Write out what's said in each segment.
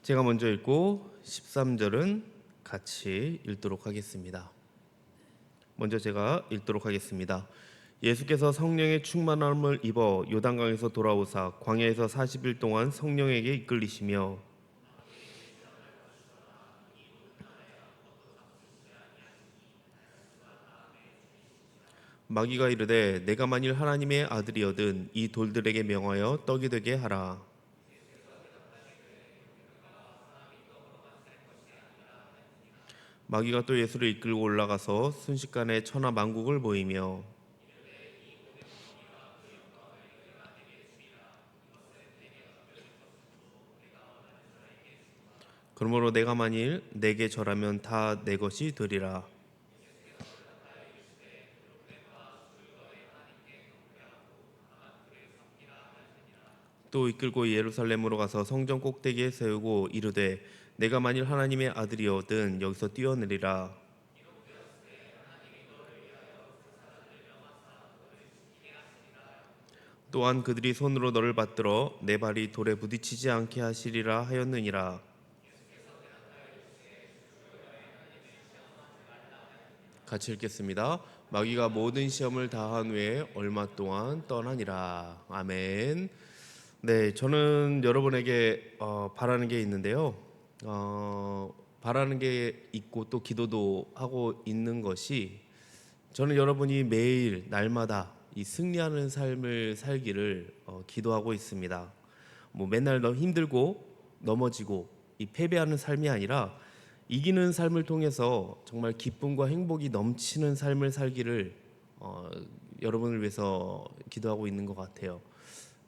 제가 먼저 읽고 13절은 같이 읽도록 하겠습니다. 먼저 제가 읽도록 하겠습니다. 예수께서 성령의 충만함을 입어 요단강에서 돌아오사 광야에서 40일 동안 성령에게 이끌리시며 마귀가 이르되 내가 만일 하나님의 아들이거든 이 돌들에게 명하여 떡이 되게 하라. 마귀가 또 예수를 이끌고 올라가서 순식간에 천하 만국을 보이며 그러므로 내가 만일 내게 절하면 다 내 것이 되리라. 또 이끌고 예루살렘으로 가서 성전 꼭대기에 세우고 이르되 내가 만일 하나님의 아들이거든 여기서 뛰어내리라. 또한 그들이 손으로 너를 받들어 내 발이 돌에 부딪히지 않게 하시리라 하였느니라. 같이 읽겠습니다. 마귀가 모든 시험을 다한 후에 얼마 동안 떠나니라. 아멘. 네, 저는 여러분에게 바라는 게 있는데요. 바라는 게 있고 또 기도도 하고 있는 것이, 저는 여러분이 매일 날마다 이 승리하는 삶을 살기를 기도하고 있습니다. 뭐 맨날 너무 힘들고 넘어지고 이 패배하는 삶이 아니라 이기는 삶을 통해서 정말 기쁨과 행복이 넘치는 삶을 살기를 여러분을 위해서 기도하고 있는 것 같아요.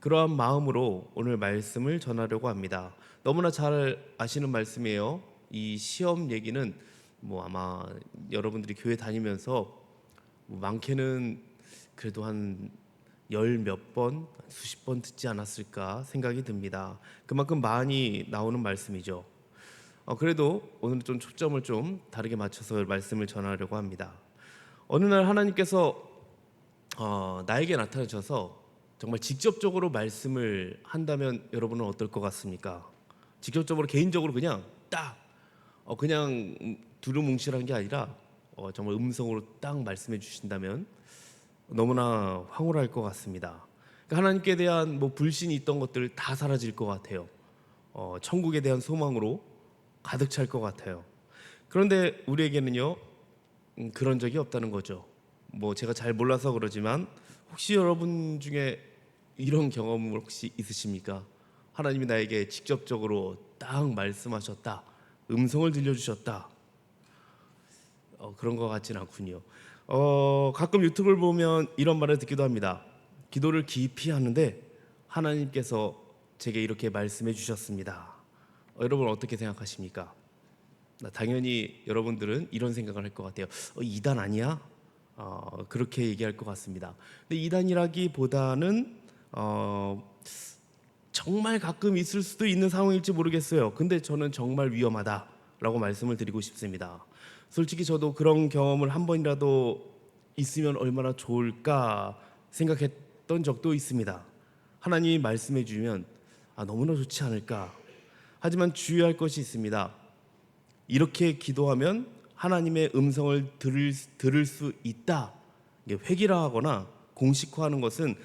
그러한 마음으로 오늘 말씀을 전하려고 합니다. 너무나 잘 아시는 말씀이에요. 이 시험 얘기는 뭐 아마 여러분들이 교회 다니면서 뭐 많게는 그래도 한 열 몇 번, 수십 번 듣지 않았을까 생각이 듭니다. 그만큼 많이 나오는 말씀이죠. 그래도 오늘은 좀 초점을 좀 다르게 맞춰서 말씀을 전하려고 합니다. 어느 날 하나님께서 나에게 나타나셔서 정말 직접적으로 말씀을 한다면 여러분은 어떨 것 같습니까? 직접적으로 개인적으로 그냥 딱 그냥 두루뭉실한 게 아니라 정말 음성으로 딱 말씀해 주신다면 너무나 황홀할 것 같습니다. 그러니까 하나님께 대한 뭐 불신이 있던 것들 다 사라질 것 같아요. 천국에 대한 소망으로 가득 찰 것 같아요. 그런데 우리에게는요, 그런 적이 없다는 거죠. 뭐 제가 잘 몰라서 그러지만 혹시 여러분 중에 이런 경험을 혹시 있으십니까? 하나님이 나에게 직접적으로 딱 말씀하셨다, 음성을 들려주셨다. 그런 것 같지는 않군요. 가끔 유튜브를 보면 이런 말을 듣기도 합니다. 기도를 깊이 하는데 하나님께서 제게 이렇게 말씀해 주셨습니다. 여러분 어떻게 생각하십니까? 당연히 여러분들은 이런 생각을 할 것 같아요. 이단 아니야? 그렇게 얘기할 것 같습니다. 근데 이단이라기보다는 정말 가끔 있을 수도 있는 상황일지 모르겠어요. 근데 저는 정말 위험하다라고 말씀을 드리고 싶습니다. 솔직히 저도 그런 경험을 한 번이라도 있으면 얼마나 좋을까 생각했던 적도 있습니다. 하나님이 말씀해 주면 너무나 좋지 않을까. 하지만 주의할 것이 있습니다. 이렇게 기도하면 하나님의 음성을 들을 수 있다, 획일화하거나 공식화하는 것은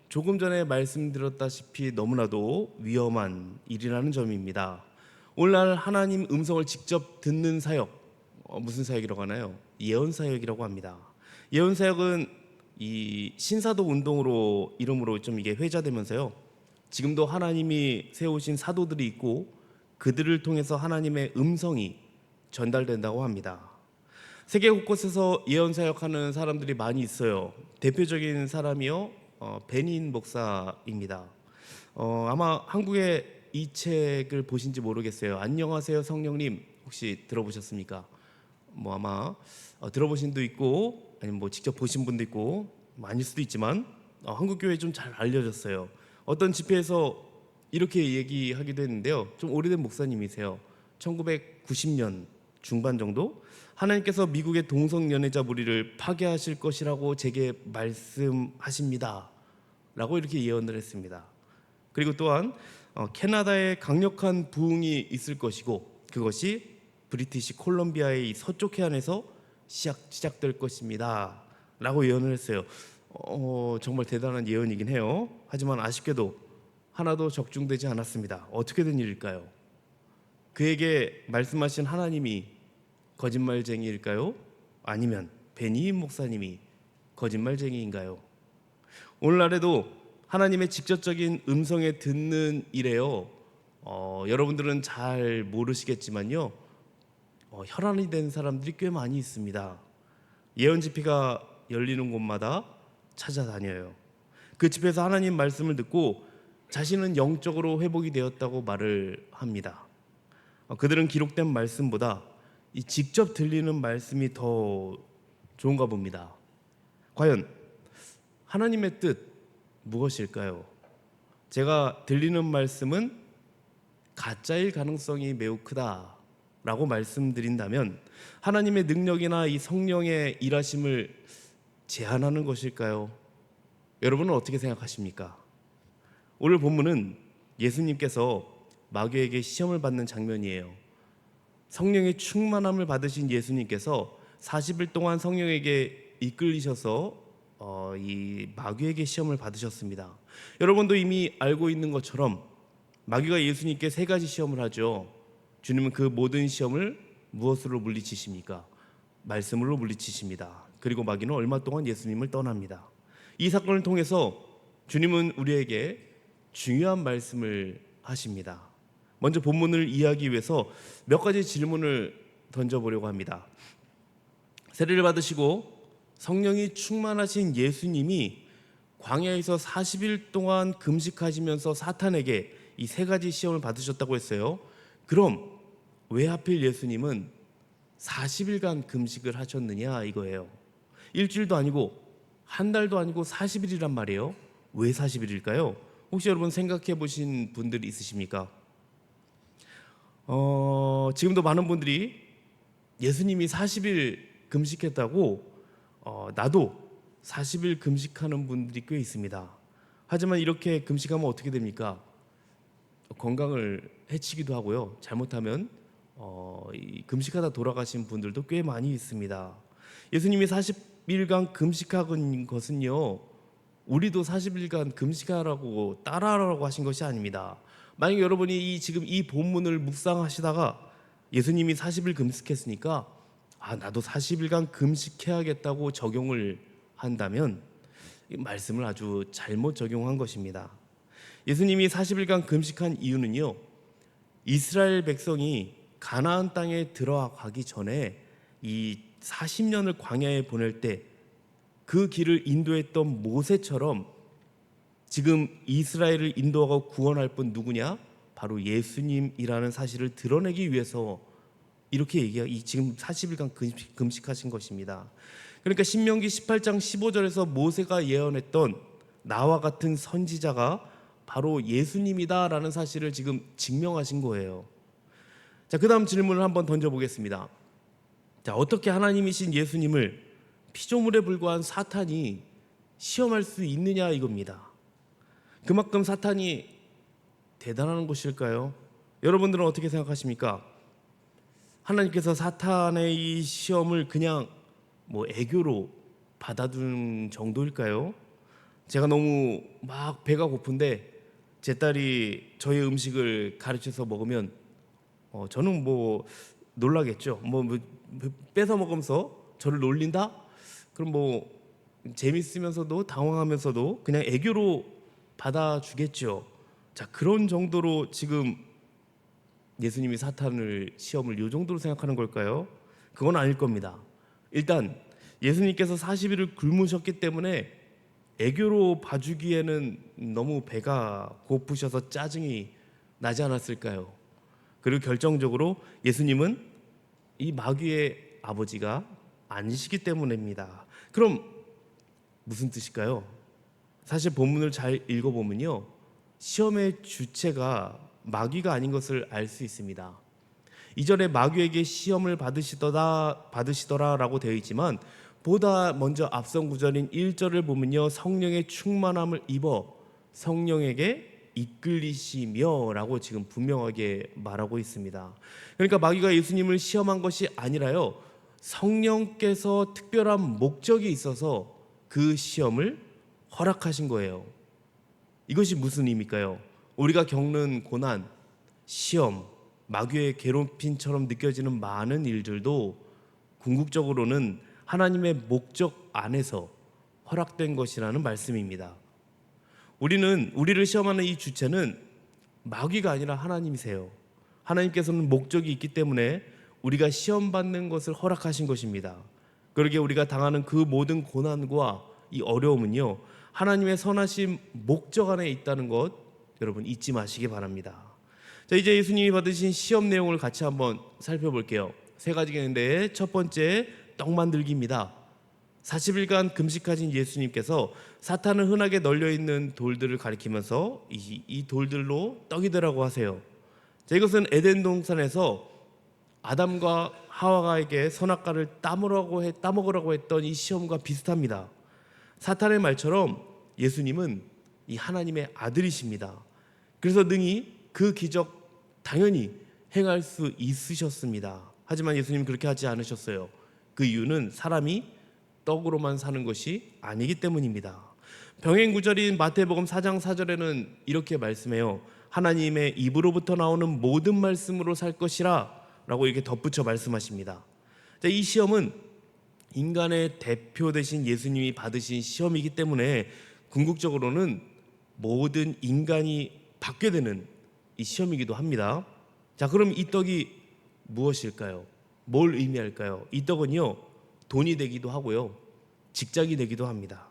조금 전에 말씀드렸다시피 너무나도 위험한 일이라는 점입니다. 오늘날 하나님 음성을 직접 듣는 사역, 무슨 사역이라고 하나요? 예언 사역이라고 합니다. 예언 사역은 이 신사도 운동으로 이름으로 좀 이게 회자되면서요, 지금도 하나님이 세우신 사도들이 있고 그들을 통해서 하나님의 음성이 전달된다고 합니다. 세계 곳곳에서 예언 사역하는 사람들이 많이 있어요. 대표적인 사람이요, 베닌 목사입니다. 아마 한국에 이 책을 보신지 모르겠어요. 안녕하세요 성령님, 혹시 들어보셨습니까? 뭐 아마 들어보신 분도 있고 아니면 뭐 직접 보신 분도 있고 아닐 수도 있지만 한국 교회에 좀 잘 알려졌어요. 어떤 집회에서 이렇게 얘기하기도 했는데요. 좀 오래된 목사님이세요. 1990년 중반 정도, 하나님께서 미국의 동성연애자 무리를 파괴하실 것이라고 제게 말씀하십니다 라고 이렇게 예언을 했습니다. 그리고 또한 캐나다에 강력한 부흥이 있을 것이고 그것이 브리티시 콜롬비아의 서쪽 해안에서 시작될 것입니다 라고 예언을 했어요. 정말 대단한 예언이긴 해요. 하지만 아쉽게도 하나도 적중되지 않았습니다. 어떻게 된 일일까요? 그에게 말씀하신 하나님이 거짓말쟁이일까요? 아니면 베니 목사님이 거짓말쟁이인가요? 오늘날에도 하나님의 직접적인 음성에 듣는 일에요. 여러분들은 잘 모르시겠지만요. 혈안이 된 사람들이 꽤 많이 있습니다. 예언 집회가 열리는 곳마다 찾아다녀요. 그 집회에서 하나님 말씀을 듣고 자신은 영적으로 회복이 되었다고 말을 합니다. 그들은 기록된 말씀보다 이 직접 들리는 말씀이 더 좋은가 봅니다. 과연 하나님의 뜻 무엇일까요? 제가 들리는 말씀은 가짜일 가능성이 매우 크다라고 말씀드린다면 하나님의 능력이나 이 성령의 일하심을 제한하는 것일까요? 여러분은 어떻게 생각하십니까? 오늘 본문은 예수님께서 마귀에게 시험을 받는 장면이에요. 성령의 충만함을 받으신 예수님께서 40일 동안 성령에게 이끌리셔서 이 마귀에게 시험을 받으셨습니다. 여러분도 이미 알고 있는 것처럼 마귀가 예수님께 세 가지 시험을 하죠. 주님은 그 모든 시험을 무엇으로 물리치십니까? 말씀으로 물리치십니다. 그리고 마귀는 얼마 동안 예수님을 떠납니다. 이 사건을 통해서 주님은 우리에게 중요한 말씀을 하십니다. 먼저 본문을 이해하기 위해서 몇 가지 질문을 던져보려고 합니다. 세례를 받으시고 성령이 충만하신 예수님이 광야에서 40일 동안 금식하시면서 사탄에게 이 세 가지 시험을 받으셨다고 했어요. 그럼 왜 하필 예수님은 40일간 금식을 하셨느냐 이거예요. 일주일도 아니고 한 달도 아니고 40일이란 말이에요. 왜 40일일까요? 혹시 여러분 생각해 보신 분들이 있으십니까? 지금도 많은 분들이 예수님이 40일 금식했다고 나도 40일 금식하는 분들이 꽤 있습니다. 하지만 이렇게 금식하면 어떻게 됩니까? 건강을 해치기도 하고요. 잘못하면 이 금식하다 돌아가신 분들도 꽤 많이 있습니다. 예수님이 40일간 금식한 것은요, 우리도 40일간 금식하라고 따라하라고 하신 것이 아닙니다. 만약 여러분이 지금 이 본문을 묵상하시다가 예수님이 40일 금식했으니까 나도 40일간 금식해야겠다고 적용을 한다면 이 말씀을 아주 잘못 적용한 것입니다. 예수님이 40일간 금식한 이유는요, 이스라엘 백성이 가나안 땅에 들어가기 전에 이 40년을 광야에 보낼 때 그 길을 인도했던 모세처럼 지금 이스라엘을 인도하고 구원할 분 누구냐? 바로 예수님이라는 사실을 드러내기 위해서 이렇게 지금 40일간 금식하신 것입니다. 그러니까 신명기 18장 15절에서 모세가 예언했던 나와 같은 선지자가 바로 예수님이다라는 사실을 지금 증명하신 거예요. 자, 그 다음 질문을 한번 던져보겠습니다. 자, 어떻게 하나님이신 예수님을 피조물에 불과한 사탄이 시험할 수 있느냐 이겁니다. 그만큼 사탄이 대단한 것일까요? 여러분들은 어떻게 생각하십니까? 하나님께서 사탄의 이 시험을 그냥 애교로 받아둔 정도일까요? 제가 너무 막 배가 고픈데 제 딸이 저의 음식을 가르쳐서 먹으면 저는 놀라겠죠. 뺏어 먹으면서 저를 놀린다? 그럼 재밌으면서도 당황하면서도 그냥 애교로 받아주겠죠. 자, 그런 정도로 지금 예수님이 사탄을 시험을 이 정도로 생각하는 걸까요? 그건 아닐 겁니다. 일단 예수님께서 40일을 굶으셨기 때문에 애교로 봐주기에는 너무 배가 고프셔서 짜증이 나지 않았을까요? 그리고 결정적으로 예수님은 이 마귀의 아버지가 아니시기 때문입니다. 그럼 무슨 뜻일까요? 사실 본문을 잘 읽어보면요, 시험의 주체가 마귀가 아닌 것을 알 수 있습니다. 2절에 마귀에게 시험을 받으시더라라고 되어 있지만 보다 먼저 앞선 구절인 1절을 보면요, 성령의 충만함을 입어 성령에게 이끌리시며라고 지금 분명하게 말하고 있습니다. 그러니까 마귀가 예수님을 시험한 것이 아니라요, 성령께서 특별한 목적이 있어서 그 시험을 허락하신 거예요. 이것이 무슨 의미일까요? 우리가 겪는 고난, 시험, 마귀의 괴롭힘처럼 느껴지는 많은 일들도 궁극적으로는 하나님의 목적 안에서 허락된 것이라는 말씀입니다. 우리를 시험하는 이 주체는 마귀가 아니라 하나님이세요. 하나님께서는 목적이 있기 때문에 우리가 시험받는 것을 허락하신 것입니다. 그러기에 우리가 당하는 그 모든 고난과 이 어려움은요, 하나님의 선하신 목적 안에 있다는 것 여러분 잊지 마시기 바랍니다. 자, 이제 예수님이 받으신 시험 내용을 같이 한번 살펴볼게요. 세 가지가 있는데 첫 번째, 떡 만들기입니다. 40일간 금식하신 예수님께서 사탄은 흔하게 널려있는 돌들을 가리키면서 이 돌들로 떡이 되라고 하세요. 자, 이것은 에덴 동산에서 아담과 하와가에게 선악과를 따먹으라고 했던 이 시험과 비슷합니다. 사탄의 말처럼 예수님은 이 하나님의 아들이십니다. 그래서 능히 그 기적 당연히 행할 수 있으셨습니다. 하지만 예수님은 그렇게 하지 않으셨어요. 그 이유는 사람이 떡으로만 사는 것이 아니기 때문입니다. 병행 구절인 마태복음 4장 4절에는 이렇게 말씀해요. 하나님의 입으로부터 나오는 모든 말씀으로 살 것이라 라고 이렇게 덧붙여 말씀하십니다. 자, 이 시험은 인간의 대표 되신 예수님이 받으신 시험이기 때문에 궁극적으로는 모든 인간이 받게 되는 이 시험이기도 합니다. 자, 그럼 이 떡이 무엇일까요? 뭘 의미할까요? 이 떡은요, 돈이 되기도 하고요, 직장이 되기도 합니다.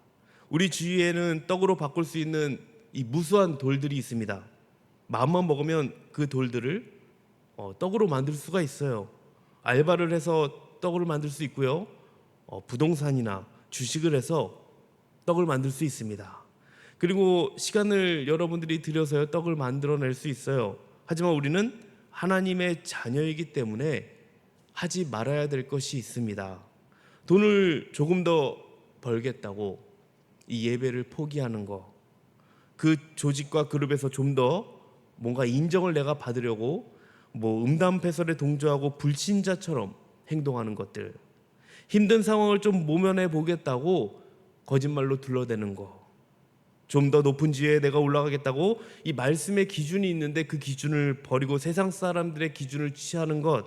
우리 주위에는 떡으로 바꿀 수 있는 이 무수한 돌들이 있습니다. 마음만 먹으면 그 돌들을 떡으로 만들 수가 있어요. 알바를 해서 떡을 만들 수 있고요, 부동산이나 주식을 해서 떡을 만들 수 있습니다. 그리고 시간을 여러분들이 들여서요, 떡을 만들어낼 수 있어요. 하지만 우리는 하나님의 자녀이기 때문에 하지 말아야 될 것이 있습니다. 돈을 조금 더 벌겠다고 이 예배를 포기하는 거, 그 조직과 그룹에서 좀 더 뭔가 인정을 내가 받으려고 음담패설에 동조하고 불신자처럼 행동하는 것들, 힘든 상황을 좀 모면해 보겠다고 거짓말로 둘러대는 거, 좀 더 높은 지위에 내가 올라가겠다고 이 말씀의 기준이 있는데 그 기준을 버리고 세상 사람들의 기준을 취하는 것,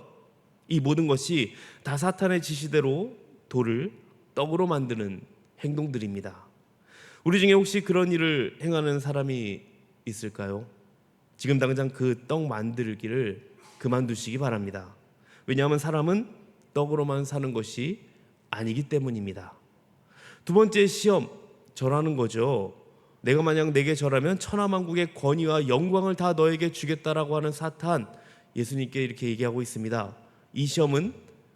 이 모든 것이 다 사탄의 지시대로 돌을 떡으로 만드는 행동들입니다. 우리 중에 혹시 그런 일을 행하는 사람이 있을까요? 지금 당장 그 떡 만들기를 그만두시기 바랍니다. 왜냐하면 사람은 떡으로만 사는 것이 아니기 때문입니다. 두 번째 시험, 절하는 거죠. 내가 만약 내게 절하면 천하만국의 권위와 영광을 다 너에게 주겠다라고 하는 사탄, 예수님께 이렇게 얘기하고 있습니다. 이 시험은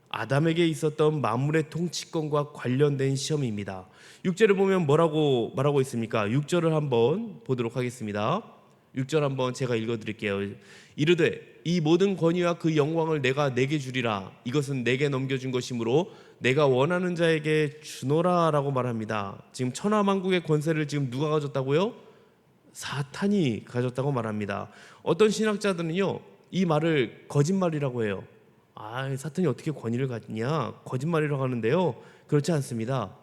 아담에게 있었던 만물의 통치권과 관련된 시험입니다. 6절을 보면 뭐라고 말하고 있습니까? 6절을 한번 보도록 하겠습니다. 6절 한번 제가 읽어드릴게요. 이르되 이 모든 권위와 그 영광을 내가 내게 주리라. 이것은 내게 넘겨준 것이므로 내가 원하는 자에게 주노라 라고 말합니다. 지금 천하만국의 권세를 지금 누가 가졌다고요? 사탄이 가졌다고 말합니다. 어떤 신학자들은요, 이 말을 거짓말이라고 해요. 사탄이 어떻게 권위를 갖냐? 거짓말이라고 하는데요, 그렇지 않습니다.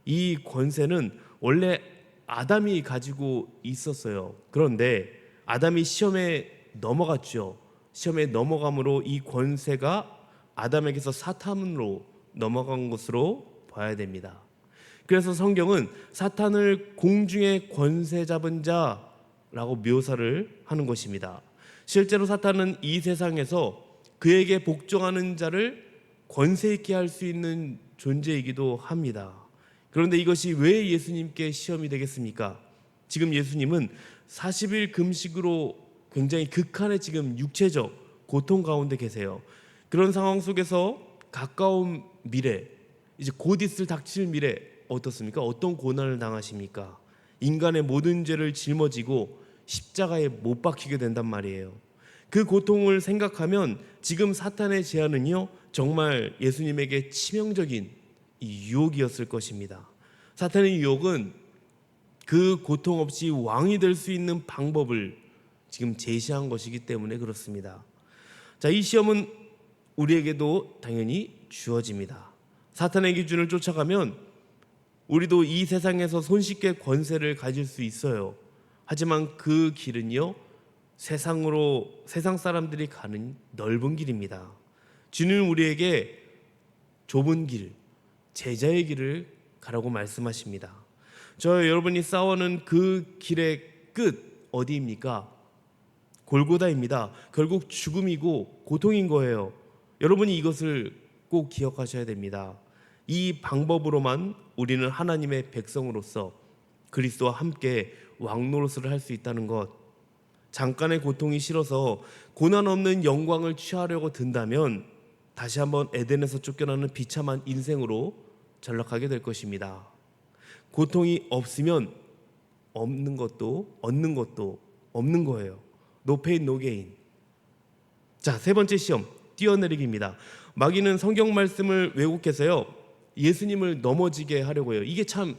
이 권세는 원래 아담이 가지고 있었어요. 그런데 아담이 시험에 넘어갔죠. 시험에 넘어감으로 이 권세가 아담에게서 사탄으로 넘어간 것으로 봐야 됩니다. 그래서 성경은 사탄을 공중의 권세 잡은 자라고 묘사를 하는 것입니다. 실제로 사탄은 이 세상에서 그에게 복종하는 자를 권세 있게 할 수 있는 존재이기도 합니다. 그런데 이것이 왜 예수님께 시험이 되겠습니까? 지금 예수님은 40일 금식으로 굉장히 극한의 지금 육체적 고통 가운데 계세요. 그런 상황 속에서 가까운 미래, 이제 곧 있을 닥칠 미래 어떻습니까? 어떤 고난을 당하십니까? 인간의 모든 죄를 짊어지고 십자가에 못 박히게 된단 말이에요. 그 고통을 생각하면 지금 사탄의 제안은요, 정말 예수님에게 치명적인 이 유혹이었을 것입니다. 사탄의 유혹은 그 고통 없이 왕이 될 수 있는 방법을 지금 제시한 것이기 때문에 그렇습니다. 자, 이 시험은 우리에게도 당연히 주어집니다. 사탄의 기준을 쫓아가면 우리도 이 세상에서 손쉽게 권세를 가질 수 있어요. 하지만 그 길은요, 세상 사람들이 가는 넓은 길입니다. 주는 우리에게 좁은 길, 제자의 길을 가라고 말씀하십니다. 여러분이 싸워는 그 길의 끝 어디입니까? 골고다입니다. 결국 죽음이고 고통인 거예요. 여러분이 이것을 꼭 기억하셔야 됩니다. 이 방법으로만 우리는 하나님의 백성으로서 그리스도와 함께 왕노릇을 할 수 있다는 것. 잠깐의 고통이 싫어서 고난 없는 영광을 취하려고 든다면 다시 한번 에덴에서 쫓겨나는 비참한 인생으로 전락하게 될 것입니다. 고통이 없으면 얻는 것도 없는 거예요. No pain, no gain. 자, 세 번째 시험, 뛰어내리기입니다. 마귀는 성경 말씀을 왜곡해서요, 예수님을 넘어지게 하려고 해요. 이게 참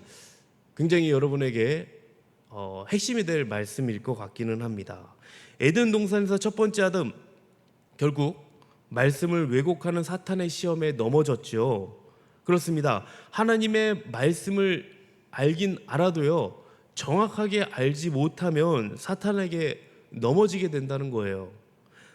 굉장히 여러분에게 핵심이 될 말씀일 것 같기는 합니다. 에덴 동산에서 첫 번째 아담, 결국 말씀을 왜곡하는 사탄의 시험에 넘어졌죠. 그렇습니다. 하나님의 말씀을 알긴 알아도요, 정확하게 알지 못하면 사탄에게 넘어지게 된다는 거예요.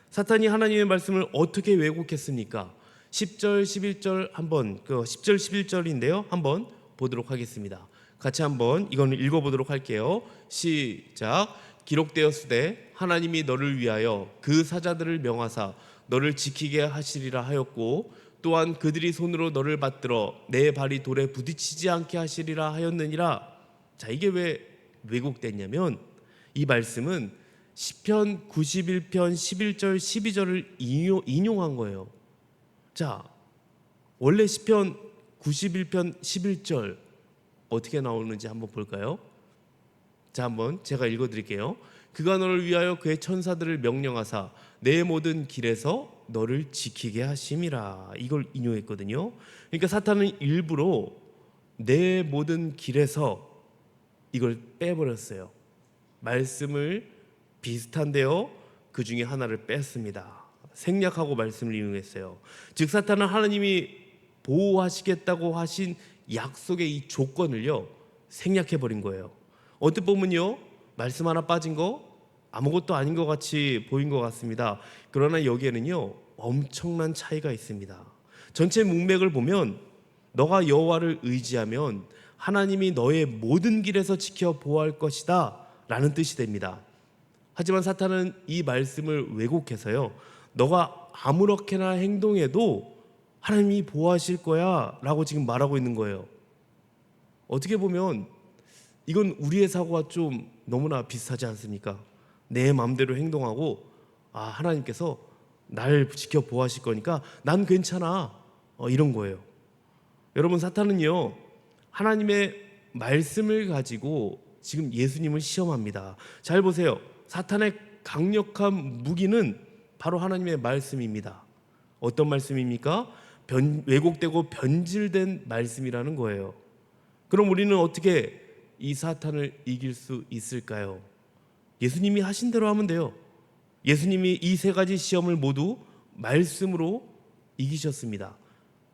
사탄이 하나님의 말씀을 어떻게 왜곡했습니까? 10절, 11절 한번, 10절, 11절인데요. 한번 보도록 하겠습니다. 같이 한번 이거는 읽어보도록 할게요. 시작. 기록되었으되 하나님이 너를 위하여 그 사자들을 명하사 너를 지키게 하시리라 하였고, 또한 그들이 손으로 너를 받들어 내 발이 돌에 부딪히지 않게 하시리라 하였느니라. 자, 이게 왜 왜곡됐냐면 이 말씀은 시편 91편 11절 12절을 인용한 거예요. 자, 원래 시편 91편 11절 어떻게 나오는지 한번 볼까요? 자, 한번 제가 읽어드릴게요. 그가 너를 위하여 그의 천사들을 명령하사 내 모든 길에서 너를 지키게 하심이라. 이걸 인용했거든요. 그러니까 사탄은 일부러 내 모든 길에서 이걸 빼버렸어요. 말씀을 비슷한데요, 그 중에 하나를 뺐습니다. 생략하고 말씀을 인용했어요. 즉 사탄은 하나님이 보호하시겠다고 하신 약속의 이 조건을요, 생략해버린 거예요. 어떻게 보면요, 말씀 하나 빠진 거 아무것도 아닌 것 같이 보인 것 같습니다. 그러나 여기에는요, 엄청난 차이가 있습니다. 전체 문맥을 보면 너가 여호와를 의지하면 하나님이 너의 모든 길에서 지켜 보호할 것이다 라는 뜻이 됩니다. 하지만 사탄은 이 말씀을 왜곡해서요, 너가 아무렇게나 행동해도 하나님이 보호하실 거야 라고 지금 말하고 있는 거예요. 어떻게 보면 이건 우리의 사고와 좀 너무나 비슷하지 않습니까? 내 마음대로 행동하고 하나님께서 날 지켜 보호하실 거니까 난 괜찮아, 이런 거예요. 여러분, 사탄은요, 하나님의 말씀을 가지고 지금 예수님을 시험합니다. 잘 보세요. 사탄의 강력한 무기는 바로 하나님의 말씀입니다. 어떤 말씀입니까? 왜곡되고 변질된 말씀이라는 거예요. 그럼 우리는 어떻게 이 사탄을 이길 수 있을까요? 예수님이 하신 대로 하면 돼요. 예수님이 이 세 가지 시험을 모두 말씀으로 이기셨습니다.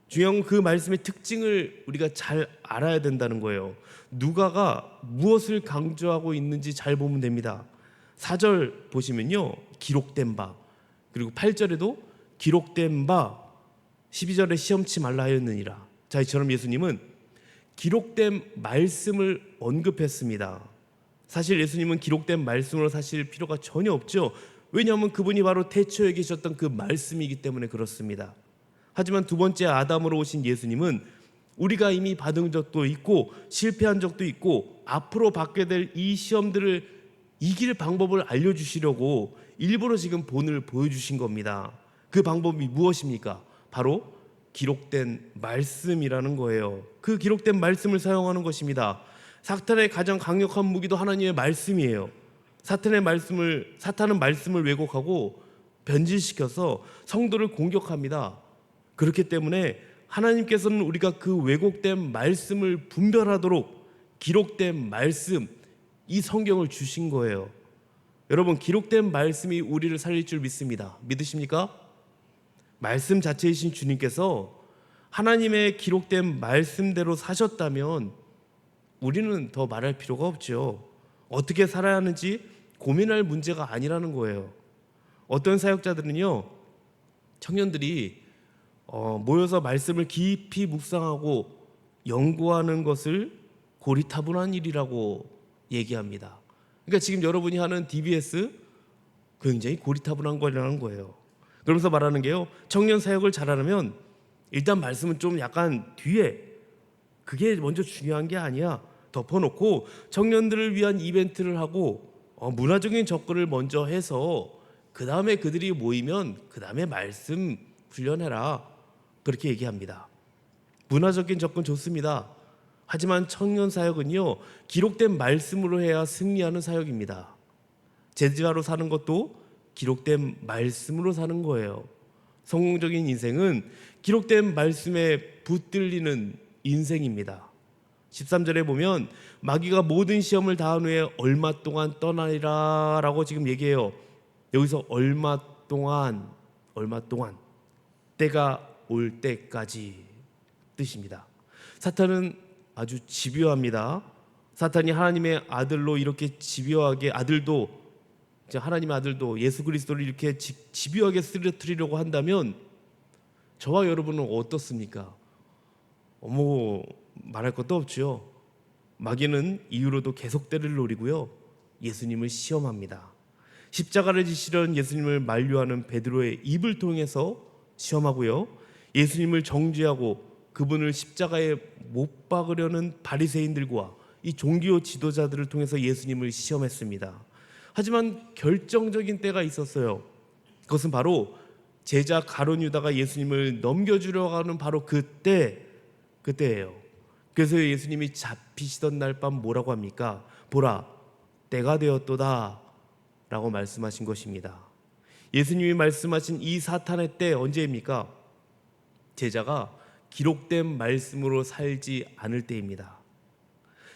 중요한 그 말씀의 특징을 우리가 잘 알아야 된다는 거예요. 누가가 무엇을 강조하고 있는지 잘 보면 됩니다. 4절 보시면요, 기록된 바, 그리고 8절에도 기록된 바, 12절에 시험치 말라 하였느니라. 자, 이처럼 예수님은 기록된 말씀을 언급했습니다. 사실 예수님은 기록된 말씀으로 사실 필요가 전혀 없죠. 왜냐하면 그분이 바로 태초에 계셨던 그 말씀이기 때문에 그렇습니다. 하지만 두 번째 아담으로 오신 예수님은 우리가 이미 받은 적도 있고 실패한 적도 있고 앞으로 받게 될 이 시험들을 이길 방법을 알려주시려고 일부러 지금 본을 보여주신 겁니다. 그 방법이 무엇입니까? 바로 기록된 말씀이라는 거예요. 그 기록된 말씀을 사용하는 것입니다. 사탄의 가장 강력한 무기도 하나님의 말씀이에요. 사탄은 말씀을 왜곡하고 변질시켜서 성도를 공격합니다. 그렇기 때문에 하나님께서는 우리가 그 왜곡된 말씀을 분별하도록 기록된 말씀, 이 성경을 주신 거예요. 여러분, 기록된 말씀이 우리를 살릴 줄 믿습니다. 믿으십니까? 말씀 자체이신 주님께서 하나님의 기록된 말씀대로 사셨다면 우리는 더 말할 필요가 없죠. 어떻게 살아야 하는지 고민할 문제가 아니라는 거예요. 어떤 사역자들은요, 청년들이 모여서 말씀을 깊이 묵상하고 연구하는 것을 고리타분한 일이라고 얘기합니다. 그러니까 지금 여러분이 하는 DBS 굉장히 고리타분한 거라는 거예요. 그러면서 말하는 게요, 청년 사역을 잘하려면 일단 말씀은 좀 약간 뒤에, 그게 먼저 중요한 게 아니야, 덮어놓고 청년들을 위한 이벤트를 하고 문화적인 접근을 먼저 해서 그 다음에 그들이 모이면 그 다음에 말씀 훈련해라, 그렇게 얘기합니다. 문화적인 접근 좋습니다. 하지만 청년 사역은요, 기록된 말씀으로 해야 승리하는 사역입니다. 제자로 사는 것도 기록된 말씀으로 사는 거예요. 성공적인 인생은 기록된 말씀에 붙들리는 인생입니다. 13절에 보면 마귀가 모든 시험을 다한 후에 얼마 동안 떠나리라 라고 지금 얘기해요. 여기서 얼마 동안 때가 올 때까지 뜻입니다. 사탄은 아주 집요합니다. 사탄이 하나님의 아들로 이렇게 집요하게, 하나님의 아들도 예수 그리스도를 이렇게 집요하게 쓰러뜨리려고 한다면 저와 여러분은 어떻습니까? 말할 것도 없죠. 마귀는 이후로도 계속 때를 노리고요, 예수님을 시험합니다. 십자가를 지시려는 예수님을 만류하는 베드로의 입을 통해서 시험하고요, 예수님을 정죄하고 그분을 십자가에 못 박으려는 바리새인들과 이 종교 지도자들을 통해서 예수님을 시험했습니다. 하지만 결정적인 때가 있었어요. 그것은 바로 제자 가룟 유다가 예수님을 넘겨주려고 하는 바로 그때예요. 그래서 예수님이 잡히시던 날 밤 뭐라고 합니까? 보라, 때가 되었도다 라고 말씀하신 것입니다. 예수님이 말씀하신 이 사탄의 때 언제입니까? 제자가 기록된 말씀으로 살지 않을 때입니다.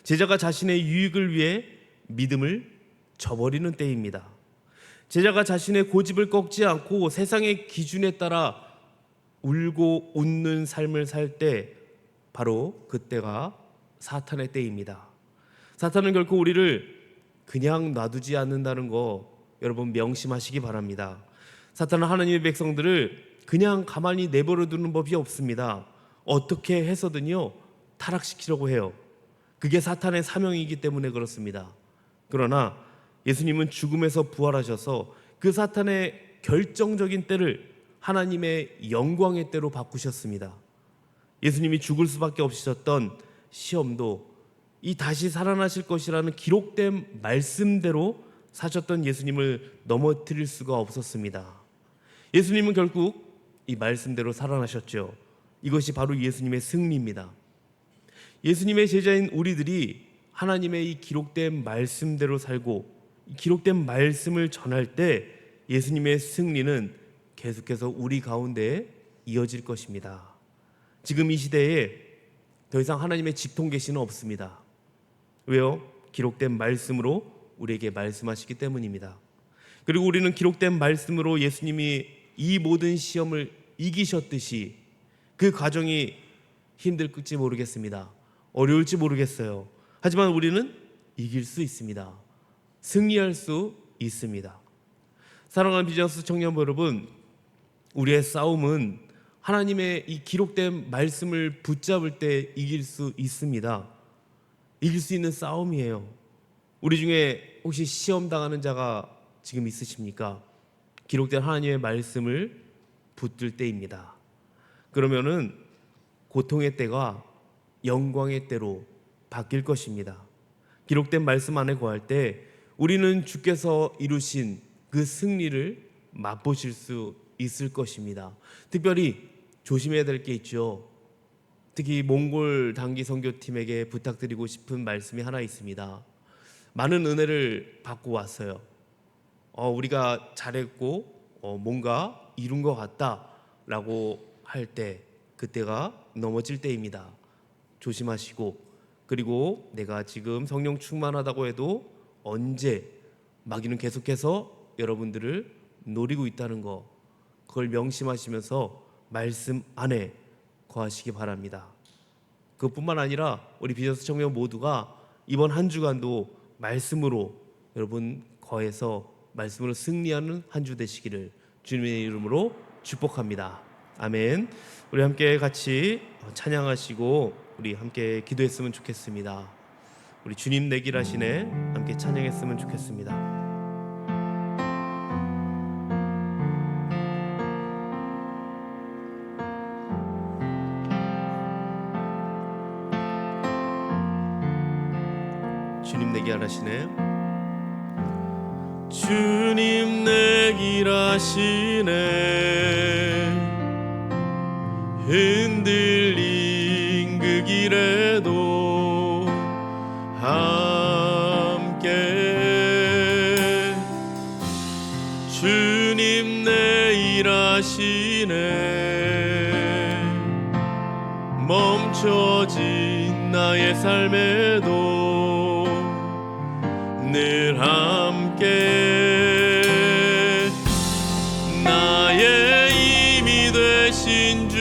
제자가 자신의 유익을 위해 믿음을 저버리는 때입니다. 제자가 자신의 고집을 꺾지 않고 세상의 기준에 따라 울고 웃는 삶을 살 때, 바로 그때가 사탄의 때입니다. 사탄은 결코 우리를 그냥 놔두지 않는다는 거 여러분 명심하시기 바랍니다. 사탄은 하나님의 백성들을 그냥 가만히 내버려 두는 법이 없습니다. 어떻게 해서든요 타락시키려고 해요. 그게 사탄의 사명이기 때문에 그렇습니다. 그러나 예수님은 죽음에서 부활하셔서 그 사탄의 결정적인 때를 하나님의 영광의 때로 바꾸셨습니다. 예수님이 죽을 수밖에 없으셨던 시험도 이 다시 살아나실 것이라는 기록된 말씀대로 사셨던 예수님을 넘어뜨릴 수가 없었습니다. 예수님은 결국 이 말씀대로 살아나셨죠. 이것이 바로 예수님의 승리입니다. 예수님의 제자인 우리들이 하나님의 이 기록된 말씀대로 살고 기록된 말씀을 전할 때 예수님의 승리는 계속해서 우리 가운데 이어질 것입니다. 지금 이 시대에 더 이상 하나님의 직통 계시는 없습니다. 왜요? 기록된 말씀으로 우리에게 말씀하시기 때문입니다. 그리고 우리는 기록된 말씀으로 예수님이 이 모든 시험을 이기셨듯이 그 과정이 힘들지 모르겠습니다. 어려울지 모르겠어요. 하지만 우리는 이길 수 있습니다. 승리할 수 있습니다. 사랑하는 비전스 청년 여러분, 우리의 싸움은 하나님의 이 기록된 말씀을 붙잡을 때 이길 수 있습니다. 이길 수 있는 싸움이에요. 우리 중에 혹시 시험 당하는 자가 지금 있으십니까? 기록된 하나님의 말씀을 붙들 때입니다. 그러면은 고통의 때가 영광의 때로 바뀔 것입니다. 기록된 말씀 안에 거할 때 우리는 주께서 이루신 그 승리를 맛보실 수 있을 것입니다. 특별히 조심해야 될 게 있죠. 특히 몽골 단기 선교팀에게 부탁드리고 싶은 말씀이 하나 있습니다. 많은 은혜를 받고 왔어요. 우리가 잘했고 뭔가 이룬 것 같다라고 할 때, 그때가 넘어질 때입니다. 조심하시고, 그리고 내가 지금 성령 충만하다고 해도 언제 마귀는 계속해서 여러분들을 노리고 있다는 거, 그걸 명심하시면서 말씀 안에 거하시기 바랍니다. 그것뿐만 아니라 우리 비전스 청년 모두가 이번 한 주간도 말씀으로 여러분 거해서 말씀으로 승리하는 한 주 되시기를 주님의 이름으로 축복합니다. 아멘. 우리 함께 같이 찬양하시고 우리 함께 기도했으면 좋겠습니다. 우리 주님 내길 하시네 함께 찬양했으면 좋겠습니다. 주님 내길 하시네. 주님 내길 하시네. 흔들린 그 길에도 함께 주님 내일 하시네. 멈춰진 나의 삶에도 늘 함께 나의 힘이 되신 주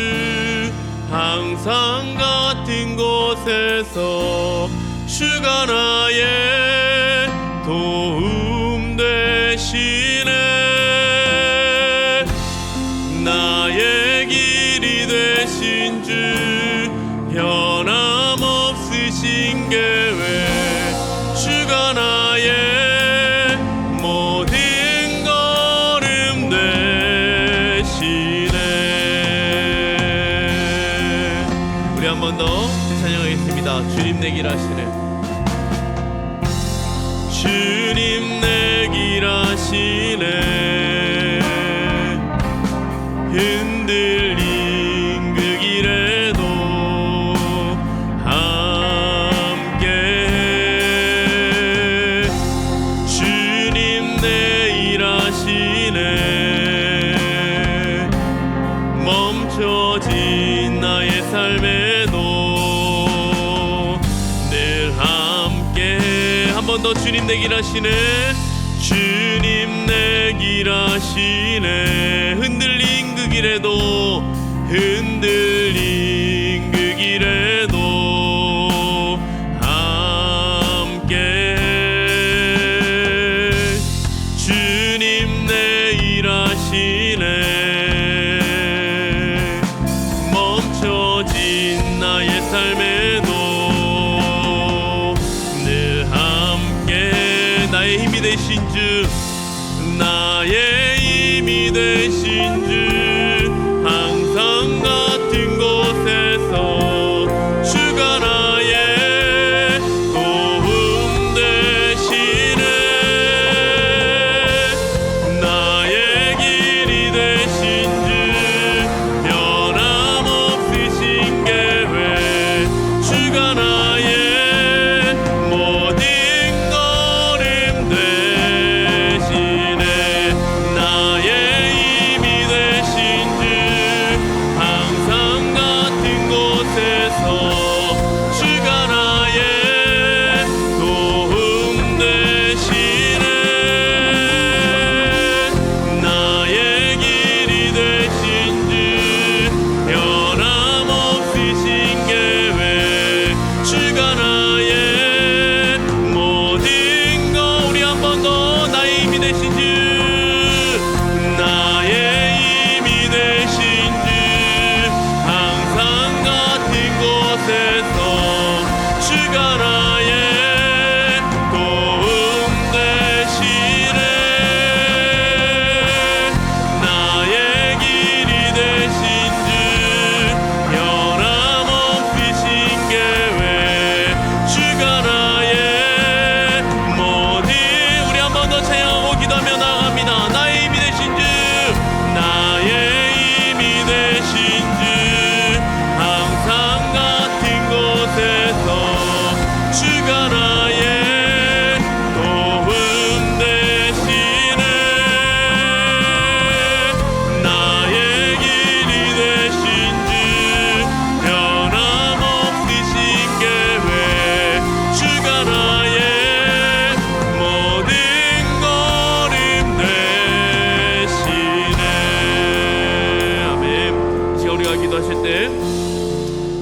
항상 같은 곳에서 주가 나의 도움 되시네. 나의 길이 되신 주 변함없으신 계획 주가 나의 모든 걸음 되시네. 우리 한 번 더 찬양하겠습니다. 주님 내길 하시네. 주님 내길 하시네. 흔들린 그 길에도 함께 주님 내일 하시네. 멈춰진 나의 삶에도 늘 함께 한 번 더 주님 내길 하시네. 주님 내길 하시네. 흔들린 그 길에도 흔들린 그 길에도 함께 주님 내일 하시네. 멈춰진 나의 삶에도 늘 함께 나의 힘이 되신 주 나의 힘이 되신 주 항상 같은 곳에서 주가 나의 도움 되시네. 나의 길이 되신 주 변함없으신 계획 주가 나의 모든 걸음 되시네.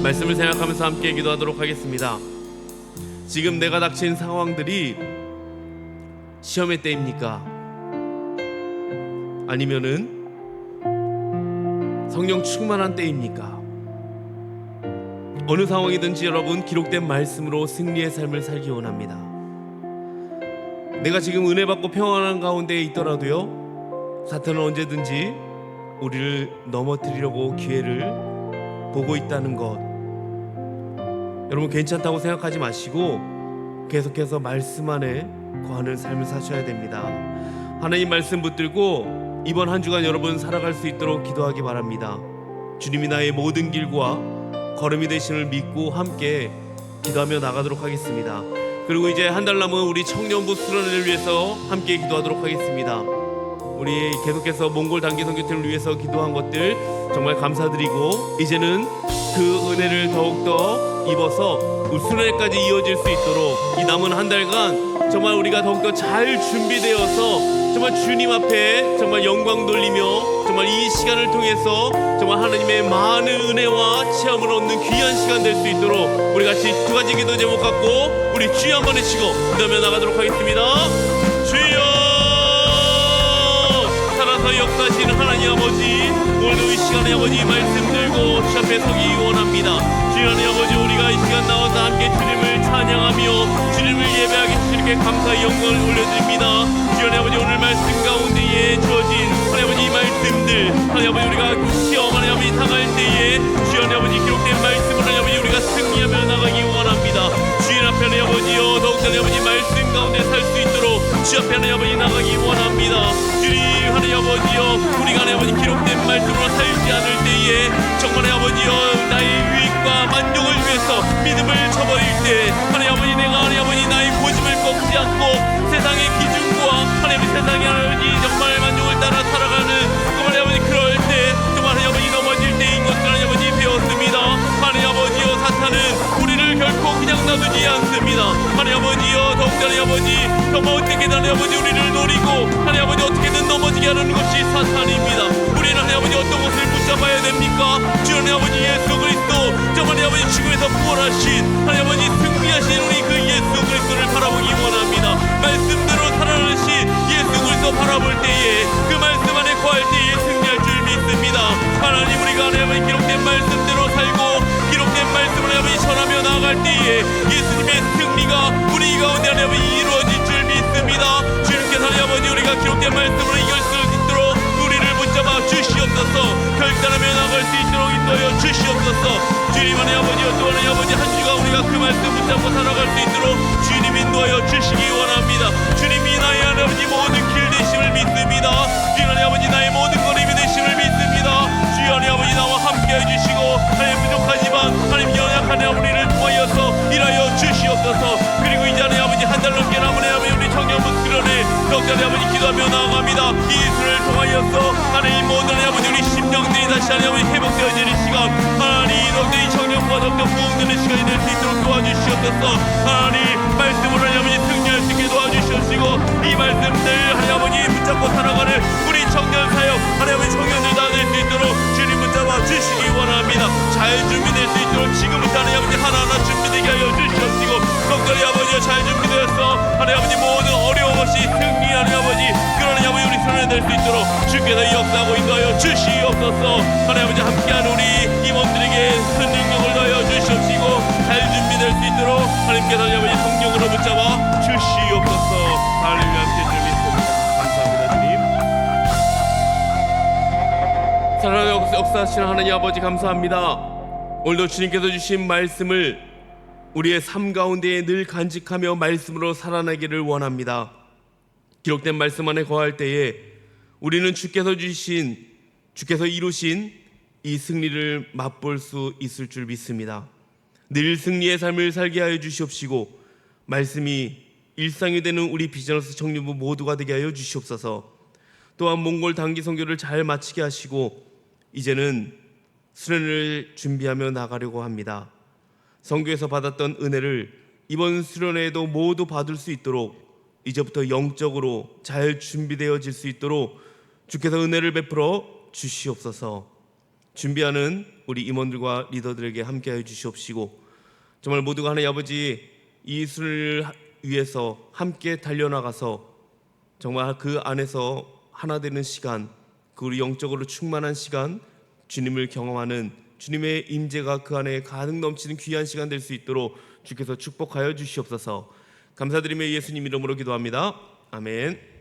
말씀을 생각하면서 함께 기도하도록 하겠습니다. 지금 내가 닥친 상황들이 시험의 때입니까? 아니면은 성령 충만한 때입니까? 어느 상황이든지 여러분, 기록된 말씀으로 승리의 삶을 살기 원합니다. 내가 지금 은혜 받고 평안한 가운데에 있더라도요, 사탄은 언제든지 우리를 넘어뜨리려고 기회를 보고 있다는 것, 여러분 괜찮다고 생각하지 마시고 계속해서 말씀 안에 거하는 삶을 사셔야 됩니다. 하나님 말씀 붙들고 이번 한 주간 여러분 살아갈 수 있도록 기도하기 바랍니다. 주님이 나의 모든 길과 걸음이 되심을 믿고 함께 기도하며 나가도록 하겠습니다. 그리고 이제 한 달 남은 우리 청년부 수련회를 위해서 함께 기도하도록 하겠습니다. 우리 계속해서 몽골 단기 선교팀을 위해서 기도한 것들 정말 감사드리고, 이제는 그 은혜를 더욱더 입어서 우리 수련회까지 이어질 수 있도록 이 남은 한 달간 정말 우리가 더욱더 잘 준비되어서 정말 주님 앞에 정말 영광 돌리며 정말 이 시간을 통해서 정말 하나님의 많은 은혜와 체험을 얻는 귀한 시간 될 수 있도록 우리 같이 두 가지 기도 제목 갖고 우리 주여 한번 외치고 기도하며 나가도록 하겠습니다. 주여, 살아서 역사하시는 하나님 아버지, 오늘도 이 시간에 아버지 말씀 들고 주 앞에 서기 원합니다. 주여 하나님 아버지, 우리가 이 시간 나와서 함께 주님을 찬양하며 주님을 예배하게 주님께 감사의 영광을 올려드립니다. 주여 하나님 아버지, 오늘 말씀 가운데에 주어진 하나님 아버지 이 말씀들, 하나님 아버지 우리가 시험 하나님 아버지 당할 때에 주여 하나님 아버지 기록된 말씀을 하나님 아버지 우리가 승리하며 나가기 원합니다. 주님 앞에 하나님 아버지여, 더욱더 하나님 아버지 말씀 가운데 살 수 있도록 주 앞에 하나님 아버지 나가기 원합니다. 주님 하나님 아버지여, 우리가 하나님 아버지 기록된 말씀으로 살지 않을 때에 정말 하나님 아버지여 나의 유익과 만족을 위해서 믿음을 저버릴 때 하나님 아버지, 내가 하나님 아버지 나의 고집을 꺾지 않고 세상의 기준과 하나님 세상의 하나님 정말 만족을 따라 살아가는 정말 하나님 아버지, 그럴 때 정말 하나님 아버지 넘어질 때인 것을 하나님 아버지 배웠습니다. 하나님 아버지여, 사탄은 우리를 결코 그냥 놔두지 않습니다. 하나님 아버지여, 더욱더 하나님 아버지 정말 어떻게든 하나님 아버지 우리를 노리고 하나님 아버지 어떻게든 넘어지게 하는 것이 사탄입니다. 우리는 하나님 아버지 어떤 것을 붙잡아야 됩니까? 주 하나님 아버지 예수 그리스도, 정말 하나님 아버지 죽음에서 부활하신 하나님 아버지 승리하신 우리 그 예수 그리스도를 바라보기 원합니다. 말씀대로 살아나신 예수 그리스도 바라볼 때에 그 말씀 안에 거할 때에 승리할 줄 믿습니다. 하나님, 우리가 하나님 아버지 기록된 말씀대로 살고 기록된 말씀을 하나님 아버지 전하며 나아갈 때에 예수님의 승리가 우리 가운데 하나님 아버지 이루어질 줄 믿습니다. 주님께서 하나님 아버지 우리가 기록된 말씀으로 이길 수 있도록 우리를 붙잡아 주시옵소서. 결단하며 나갈 수 있도록 인도하여 주시옵소서. 주님 하나님 아버지여, 또 하나님 아버지 한 주간 우리가 그 말씀 붙잡고 살아갈 수 있도록 주님 인도하여 주시기 원합니다. 주님이 나의 하나님 아버지 모든 길 되심을 믿습니다. 주님 하나님 아버지 나의 모든 걸음이 되심을 믿습니다. 주여 하나님 아버지 나와 함께 해주시고 하나님 부족하지만 하나님 연약한 우리를 통하여서 일하여 주시옵소서. 그리고 이제 하나님 아버지 한 달 넘게 남은 하나님 우리 청년부 수련회 더욱더 하나님 아버지 기도하며 나아갑니다. 이 수련을 통하여서 하나님 모든 하나님 아버지 우리 심령들이 다시 하나님 아버지 회복되어지는 시간, 하나님 더욱더 이 청년부가 더욱더 부흥되는 시간이 될 수 있도록 도와주시옵소서. 하나님 말씀으로 하나님 아버지 승리할 수 있게 도와주시옵시고, 이 말씀들 하나님 아버지 붙잡고 살아가는 우리 청년 사역 하나님 아버지 청년들 다 될 수 있도록 주님 붙잡아 주시기 원합니다. 잘 준비될 수 있도록 지금부터 하나님 아버지 하나하나 준비되게 하여 주시옵시고, 걱정이 아버지가 잘 준비되었어 하나님 아버지 모든 어려움 없이 승리하는 아버지 그런 하나님 아버지 우리 수련회 될 수 있도록 주께서 역사하고 인도하여 주시옵소서. 하나님 아버지 함께한 우리 임원들에게 큰 능력을 더하여 주시옵시고, 잘 준비될 수 있도록 하나님께서 하나님 아버지 성령으로 붙잡아 주시옵소서. 할렐루야, 함께 줄 믿습니다. 감사합니다 주님. 사랑하는 역사하시는 하나님 아버지 감사합니다. 오늘도 주님께서 주신 말씀을 우리의 삶 가운데에 늘 간직하며 말씀으로 살아나기를 원합니다. 기록된 말씀 안에 거할 때에 우리는 주께서 이루신 이 승리를 맛볼 수 있을 줄 믿습니다. 늘 승리의 삶을 살게 하여 주시옵시고, 말씀이 일상이 되는 우리 비즈니스 청년부 모두가 되게 하여 주시옵소서. 또한 몽골 단기 선교를 잘 마치게 하시고 이제는 수련을 준비하며 나가려고 합니다. 선교에서 받았던 은혜를 이번 수련회에도 모두 받을 수 있도록 이제부터 영적으로 잘 준비되어질 수 있도록 주께서 은혜를 베풀어 주시옵소서. 준비하는 우리 임원들과 리더들에게 함께하여 주시옵시고, 정말 모두가 하나님 아버지 이 예수를 위해서 함께 달려나가서 정말 그 안에서 하나 되는 시간, 그 우리 영적으로 충만한 시간, 주님을 경험하는 주님의 임재가 그 안에 가득 넘치는 귀한 시간 될 수 있도록 주께서 축복하여 주시옵소서. 감사드리며 예수님 이름으로 기도합니다. 아멘.